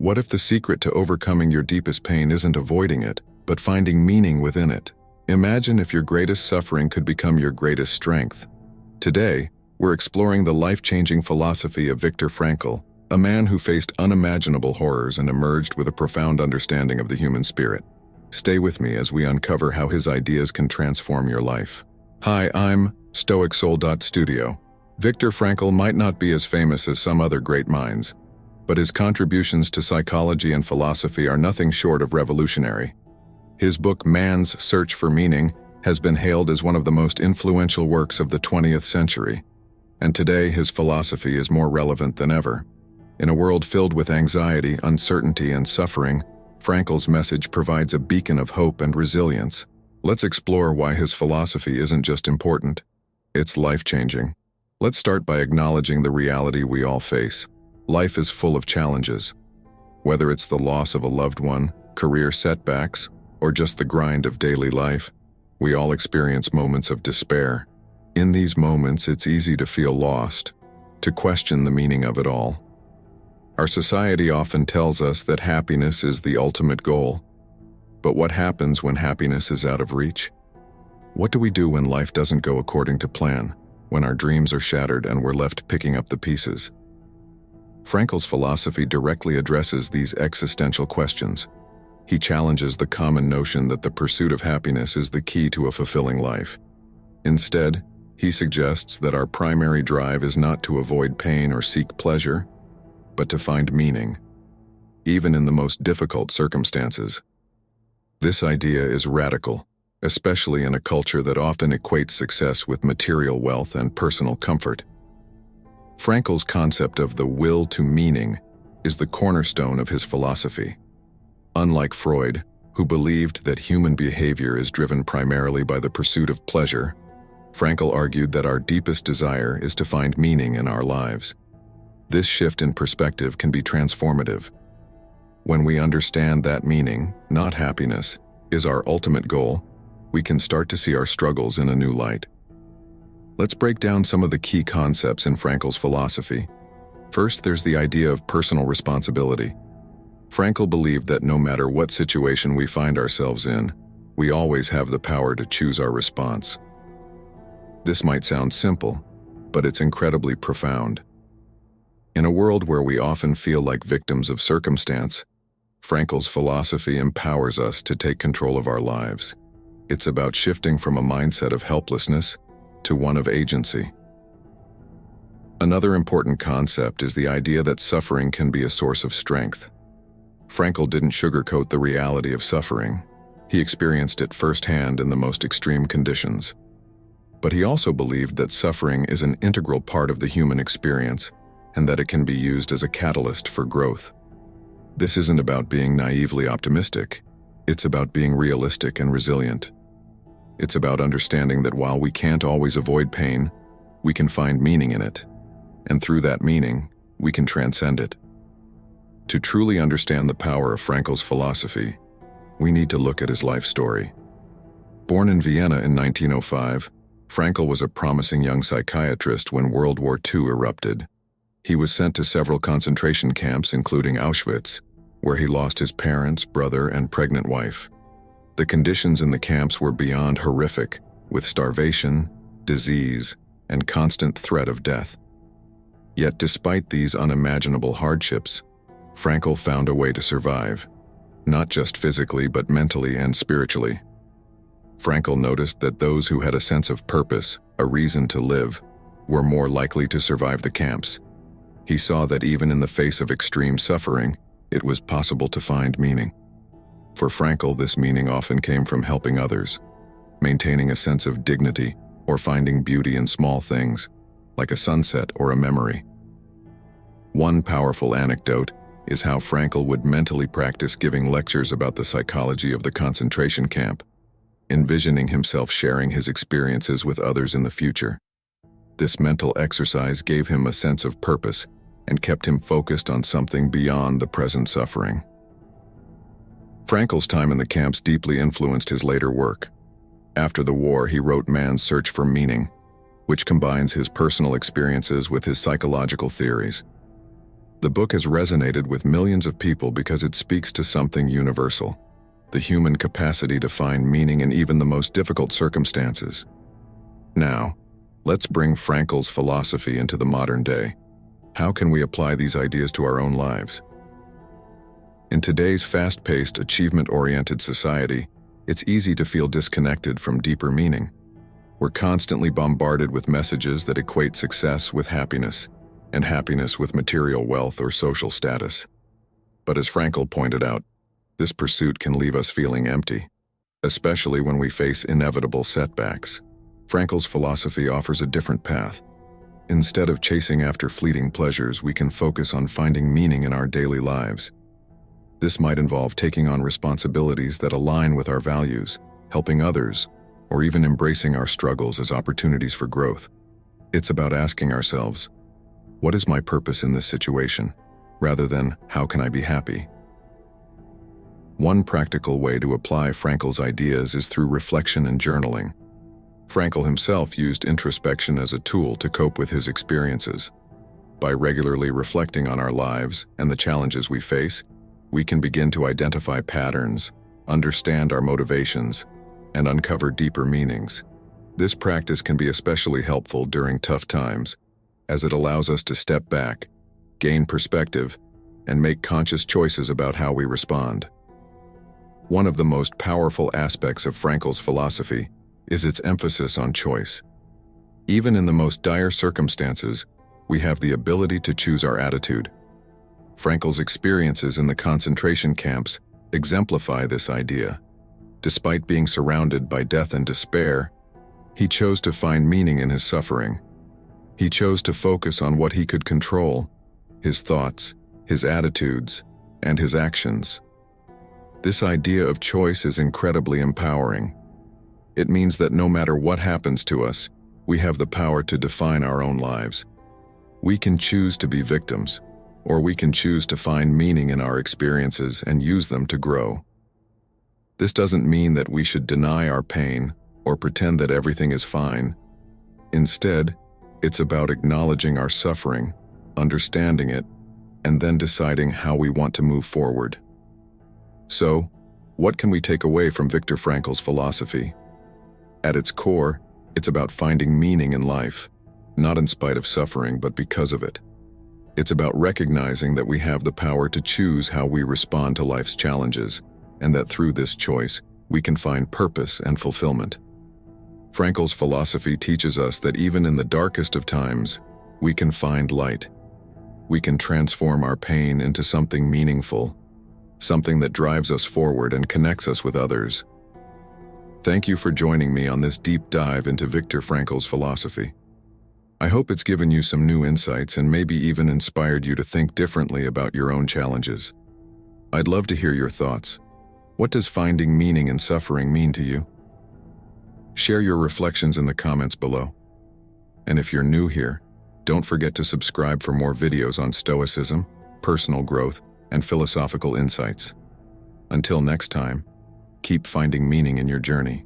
What if the secret to overcoming your deepest pain isn't avoiding it, but finding meaning within it? Imagine if your greatest suffering could become your greatest strength. Today, we're exploring the life-changing philosophy of Viktor Frankl, a man who faced unimaginable horrors and emerged with a profound understanding of the human spirit. Stay with me as we uncover how his ideas can transform your life. Hi, I'm StoicSoul.Studio. Viktor Frankl might not be as famous as some other great minds, but his contributions to psychology and philosophy are nothing short of revolutionary. His book, Man's Search for Meaning, has been hailed as one of the most influential works of the 20th century, and today his philosophy is more relevant than ever. In a world filled with anxiety, uncertainty, and suffering, Frankl's message provides a beacon of hope and resilience. Let's explore why his philosophy isn't just important, it's life-changing. Let's start by acknowledging the reality we all face. Life is full of challenges. Whether it's the loss of a loved one, career setbacks, or just the grind of daily life, we all experience moments of despair. In these moments, it's easy to feel lost, to question the meaning of it all. Our society often tells us that happiness is the ultimate goal. But what happens when happiness is out of reach? What do we do when life doesn't go according to plan, when our dreams are shattered and we're left picking up the pieces? Frankl's philosophy directly addresses these existential questions. He challenges the common notion that the pursuit of happiness is the key to a fulfilling life. Instead, he suggests that our primary drive is not to avoid pain or seek pleasure, but to find meaning, even in the most difficult circumstances. This idea is radical, especially in a culture that often equates success with material wealth and personal comfort. Frankl's concept of the will to meaning is the cornerstone of his philosophy. Unlike Freud, who believed that human behavior is driven primarily by the pursuit of pleasure, Frankl argued that our deepest desire is to find meaning in our lives. This shift in perspective can be transformative. When we understand that meaning, not happiness, is our ultimate goal, we can start to see our struggles in a new light. Let's break down some of the key concepts in Frankl's philosophy. First, there's the idea of personal responsibility. Frankl believed that no matter what situation we find ourselves in, we always have the power to choose our response. This might sound simple, but it's incredibly profound. In a world where we often feel like victims of circumstance, Frankl's philosophy empowers us to take control of our lives. It's about shifting from a mindset of helplessness to one of agency. Another important concept is the idea that suffering can be a source of strength. Frankl didn't sugarcoat the reality of suffering. He experienced it firsthand in the most extreme conditions. But he also believed that suffering is an integral part of the human experience and that it can be used as a catalyst for growth. This isn't about being naively optimistic. It's about being realistic and resilient. It's about understanding that while we can't always avoid pain, we can find meaning in it. And through that meaning, we can transcend it. To truly understand the power of Frankl's philosophy, we need to look at his life story. Born in Vienna in 1905, Frankl was a promising young psychiatrist when World War II erupted. He was sent to several concentration camps, including Auschwitz, where he lost his parents, brother, and pregnant wife. The conditions in the camps were beyond horrific, with starvation, disease, and constant threat of death. Yet despite these unimaginable hardships, Frankl found a way to survive, not just physically but mentally and spiritually. Frankl noticed that those who had a sense of purpose, a reason to live, were more likely to survive the camps. He saw that even in the face of extreme suffering, it was possible to find meaning. For Frankl, this meaning often came from helping others, maintaining a sense of dignity, or finding beauty in small things, like a sunset or a memory. One powerful anecdote is how Frankl would mentally practice giving lectures about the psychology of the concentration camp, envisioning himself sharing his experiences with others in the future. This mental exercise gave him a sense of purpose and kept him focused on something beyond the present suffering. Frankl's time in the camps deeply influenced his later work. After the war, he wrote Man's Search for Meaning, which combines his personal experiences with his psychological theories. The book has resonated with millions of people because it speaks to something universal: the human capacity to find meaning in even the most difficult circumstances. Now, let's bring Frankl's philosophy into the modern day. How can we apply these ideas to our own lives? In today's fast-paced, achievement-oriented society, it's easy to feel disconnected from deeper meaning. We're constantly bombarded with messages that equate success with happiness, and happiness with material wealth or social status. But as Frankl pointed out, this pursuit can leave us feeling empty, especially when we face inevitable setbacks. Frankl's philosophy offers a different path. Instead of chasing after fleeting pleasures, we can focus on finding meaning in our daily lives. This might involve taking on responsibilities that align with our values, helping others, or even embracing our struggles as opportunities for growth. It's about asking ourselves, what is my purpose in this situation, rather than how can I be happy? One practical way to apply Frankl's ideas is through reflection and journaling. Frankl himself used introspection as a tool to cope with his experiences. By regularly reflecting on our lives and the challenges we face, we can begin to identify patterns, understand our motivations, and uncover deeper meanings. This practice can be especially helpful during tough times, as it allows us to step back, gain perspective, and make conscious choices about how we respond. One of the most powerful aspects of Frankl's philosophy is its emphasis on choice. Even in the most dire circumstances, we have the ability to choose our attitude. Frankl's experiences in the concentration camps exemplify this idea. Despite being surrounded by death and despair, he chose to find meaning in his suffering. He chose to focus on what he could control: his thoughts, his attitudes, and his actions. This idea of choice is incredibly empowering. It means that no matter what happens to us, we have the power to define our own lives. We can choose to be victims, or we can choose to find meaning in our experiences and use them to grow. This doesn't mean that we should deny our pain or pretend that everything is fine. Instead, it's about acknowledging our suffering, understanding it, and then deciding how we want to move forward. So, what can we take away from Viktor Frankl's philosophy? At its core, it's about finding meaning in life, not in spite of suffering, but because of it. It's about recognizing that we have the power to choose how we respond to life's challenges, and that through this choice, we can find purpose and fulfillment. Frankl's philosophy teaches us that even in the darkest of times, we can find light. We can transform our pain into something meaningful, something that drives us forward and connects us with others. Thank you for joining me on this deep dive into Viktor Frankl's philosophy. I hope it's given you some new insights and maybe even inspired you to think differently about your own challenges. I'd love to hear your thoughts. What does finding meaning in suffering mean to you? Share your reflections in the comments below. And if you're new here, don't forget to subscribe for more videos on Stoicism, personal growth, and philosophical insights. Until next time, keep finding meaning in your journey.